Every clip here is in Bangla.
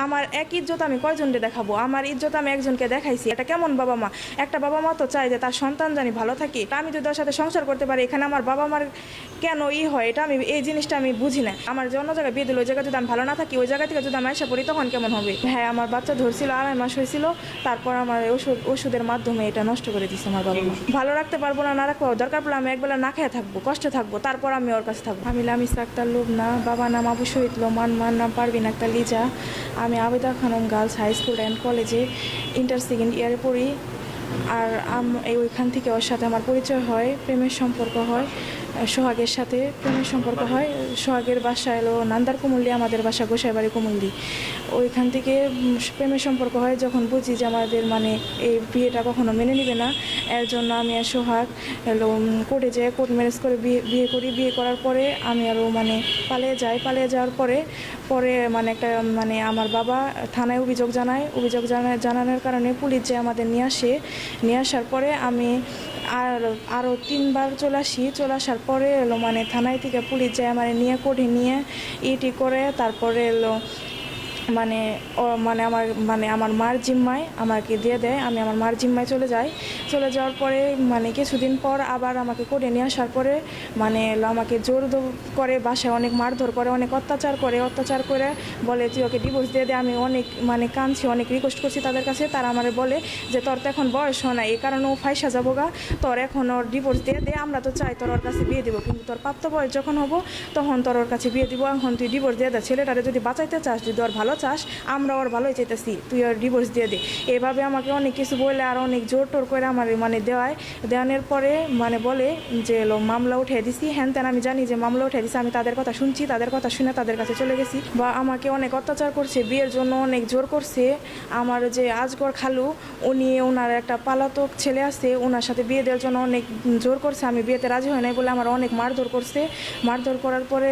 আমার এক ইজ্জত আমি কয়জনকে দেখাবো? আমার ইজ্জত আমি একজনকে দেখাইছি। এটা কেমন বাবা মা? একটা বাবা মা তো চায় যে তার সন্তান জানি ভালো থাকে। আমি যদি ওর সাথে সংসার করতে পারি, এখানে আমার বাবা মার কেন হয়? এটা আমি এই জিনিসটা আমি বুঝি না। আমার যে অন্য জায়গায় বিয়ে দিল, ওই জায়গায় যদি আমি ভালো না থাকি, ওই জায়গা থেকে যদি আমি আশা করি, তখন কেমন হবে? হ্যাঁ, আমার বাচ্চা ধরছিল, 2.5 মাস হয়েছিল। তারপর আমার ওষুধের মাধ্যমে এটা নষ্ট করে দিচ্ছে আমার বাবা মা। ভালো রাখতে পারবো না, না রাখবো, দরকার পড়লে আমি একবেলা না খেয়ে থাকবো, কষ্টে থাকবো, তারপর আমি ওর কাছে থাকবো। আমি লামিস আক্তার লুবনা, বাবা নাম আবু শহীদ লোমান, মার নাম পারভিন আক্তার লিজা। আমি Abeda Khanam girls high school and কলেজে ইন্টার সেকেন্ড ইয়ারে পড়ি। আর ওইখান থেকে ওর সাথে আমার পরিচয় হয়, প্রেমের সম্পর্ক হয়, সোহাগের সাথে প্রেমের সম্পর্ক হয়। সোহাগের বাসা এলো নান্দার কুমুল্লি, আমাদের বাসা গোসাইবাড়ি কুমুল্লি। ওইখান থেকে প্রেমের সম্পর্ক হয়। যখন বুঝি যে আমাদের এই বিয়েটা কখনো মেনে নেবে না, এর জন্য আমি আর সোহাগ এলো কোর্টে যাই, কোর্ট ম্যারেজ করে বিয়ে করি। বিয়ে করার পরে আমি আরও পালিয়ে যাই। পালিয়ে যাওয়ার পরে একটা আমার বাবা থানায় অভিযোগ জানানোর কারণে পুলিশ যে আমাদের নিয়ে আসার পরে আমি আরও 3 বার চলে আসার পরে এলো থানায় থেকে পুলিশ যায় আমার নিয়ে কোর্টে নিয়ে ইটি করে। তারপরে এলো আমার মার জিম্মায় আমাকে দিয়ে দেয়। আমি আমার মার জিম্মায় চলে যাওয়ার পরে কিছুদিন পর আবার আমাকে কোর্টে নিয়ে আসার পরে আমাকে জোর করে, বাসায় অনেক মারধর করে, অনেক অত্যাচার করে বলে তুই ওকে ডিভোর্স দিয়ে দে। আমি অনেক কাঁদছি, অনেক রিকোয়েস্ট করছি তাদের কাছে। তারা আমার বলে যে তোর তো এখন বয়স হয় না, এই কারণে ও ফাইসা যাবো গা, তোর এখন ওর ডিভোর্স দিয়ে দে। আমরা তো চাই তোর ওর কাছে বিয়ে দিব, কিন্তু তোর প্রাপ্ত বয়স যখন হবো তখন তোর ওর কাছে বিয়ে দিব। এখন তুই ডিভোর্স দিয়ে দে, ছেলেটারে যদি বাঁচাইতে চাস, যদি ওর ভালো চাস, আমরা ওর ভালোই চাইতেছি, তুই ওর ডিভোর্স দিয়ে দে। এভাবে আমাকে অনেক কিছু বলে আর অনেক জোর টোর করে আমার দেওয়ানোর পরে বলে যে মামলা উঠিয়ে দিছি, হ্যান তেন। আমি জানি যে মামলা উঠিয়ে দিছি, আমি তাদের কথা শুনছি, তাদের কথা শুনে তাদের কাছে চলে গেছি। বা আমাকে অনেক অত্যাচার করছে, বিয়ের জন্য অনেক জোর করছে। আমার যে আজগর খালু, ওনার একটা পালাতক ছেলে আছে, ওনার সাথে বিয়ে দেওয়ার জন্য অনেক জোর করছে। আমি বিয়েতে রাজি হয় নাই বলে আমার অনেক মারধর করছে। মারধর করার পরে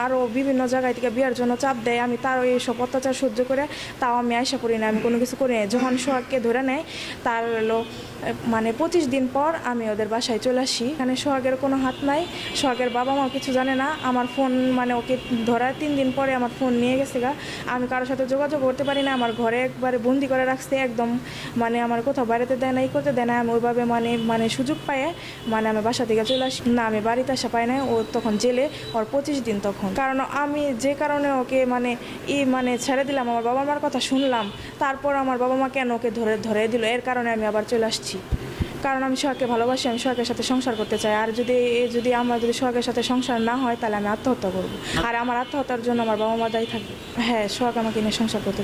আরও বিভিন্ন জায়গায় থেকে বিয়ের জন্য চাপ দেয়। আমি তারও এইসব অত্যাচার সহ্য করে তাও আমি আশা করি না, আমি কোনো কিছু করি না। যখন সোহাগকে ধরে নেয় তার 25 দিন পর আমি ওদের বাসায় চলে আসি। এখানে সোহাগের কোনো হাত নাই, সোহাগের বাবা মাও কিছু জানে না। আমার ফোন ওকে ধরার 3 দিন পরে আমার ফোন নিয়ে গেছে গা। আমি কারোর সাথে যোগাযোগ করতে পারি না, আমার ঘরে একবারে বন্দি করে রাখছে একদম। আমার কোথাও বাড়িতে দেয় না, করতে দেয় না। আমি ওইভাবে সুযোগ পায়ে আমি বাসা থেকে চলে আসি। না, আমি বাড়িতে আসা পাই না। ও তখন জেলে, ওর 25 দিন তখন। কারণ আমি যে কারণে ওকে ছেড়ে দিলাম, আমার বাবা মার কথা শুনলাম, তারপর আমার বাবা মা কেন ওকে ধরে দিল, এর কারণে আমি আবার চলে আসছি। কারণ আমি সোহাগকে ভালোবাসি, আমি সোহাগের সাথে সংসার করতে চাই। আর যদি আমার সোহাগের সাথে সংসার না হয়, তাহলে আমি আত্মহত্যা করবো। আর আমার আত্মহত্যার জন্য আমার বাবা মা দায়ী থাকবে। হ্যাঁ, সোহাগ আমাকে নিয়ে সংসার করতে চাই।